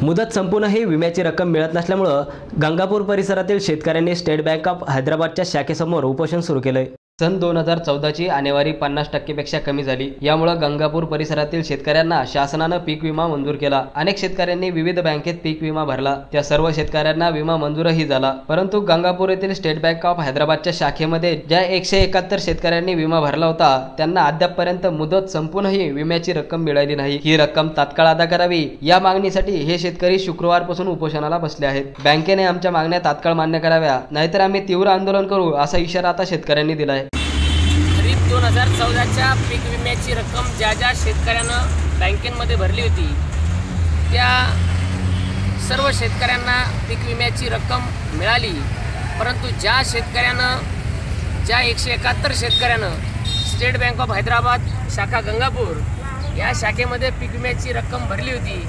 मुदत संपूनही विम्याची रक्कम मिळत नसल्यामुळे गंगापूर परिसरातील शेतकऱ्यांनी स्टेट बँक ऑफ हैदराबादच्या शाखेसमोर उपोषण सुरू केले। सन 2014ची आणेवारी 50% पेक्षा कमी झाली। यामुळे गंगापूर परिसरातील शेतकऱ्यांना शासनाने पीक विमा मंजूर केला। अनेक शेतकऱ्यांनी विविध बँकेत पीक विमा भरला। त्या सर्व शेतकऱ्यांना विमा मंजूरही झाला, परंतु गंगापूर येथील स्टेट बँक ऑफ हैदराबादच्या शाखेमध्ये ज्या 171 शेतकऱ्यांनी विमा भरला होता त्यांना अद्यापपर्यंत मुदत संपूनही विम्याची रक्कम मिळाली नाही। ही रक्कम तात्काळ अदा करावी या मागणीसाठी हे शेतकरी शुक्रवारपासून उपोषणाला बसले आहेत। बँकेने आमच्या मागण्या तात्काळ मान्य कराव्या, नाहीतर आम्ही तीव्र आंदोलन करू असा इशारा आता शेतकऱ्यांनी दिलाय। 2014च्या पीक विम्याची रक्कम ज्या शेतकऱ्यांना बँकेमध्ये भरली होती त्या सर्व शेतकऱ्यांना पीक विम्याची रक्कम मिळाली, परंतु ज्या शेतकऱ्यांना ज्या 171 शेतकऱ्यांना स्टेट बँक ऑफ हैदराबाद शाखा गंगापूर या शाखेमध्ये पीक विम्याची रक्कम भरली होती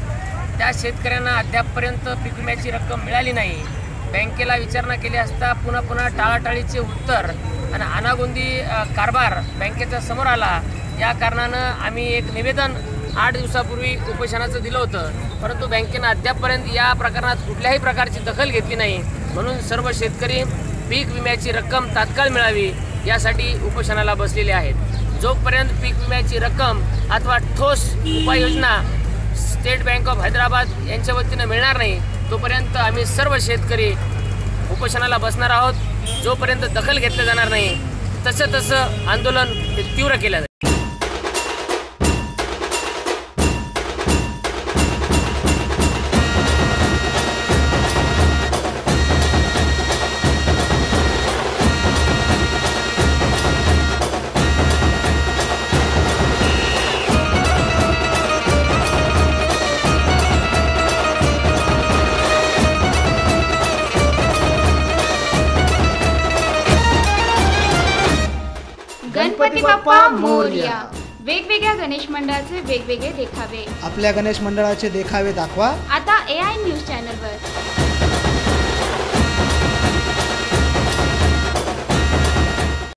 त्या शेतकऱ्यांना अद्यापपर्यंत पीक विम्याची रक्कम मिळाली नाही। बँकेला विचारणा केली असता पुन्हा टाळाटाळीचे उत्तर आणि अनागोंदी कारभार बँकेच्या समोर आला। या कारणानं आम्ही एक निवेदन 8 दिवसापूर्वी उपोषणाचं दिलं होतं, परंतु बँकेनं अद्यापपर्यंत या प्रकरणात कुठल्याही प्रकारची दखल घेतली नाही। म्हणून सर्व शेतकरी पीक विम्याची रक्कम तात्काळ मिळावी यासाठी उपोषणाला बसलेले आहेत। जोपर्यंत पीक विम्याची रक्कम अथवा ठोस उपाययोजना स्टेट बँक ऑफ हैदराबाद यांच्या वतीनं मिळणार नाही तोपर्यंत आम्ही सर्व शेतकरी उपोषणाला बसणार आहोत। जोपर्यंत दखल घेतली जाणार नाही तसं आंदोलन तीव्र केलं जाईल। गणपती बाप्पा मोरया। वेगवेगळ्या गणेश मंडळाचे वेगवेगळे देखावे। आपल्या गणेश मंडळाचे देखावे दाखवा आता AI न्यूज चॅनल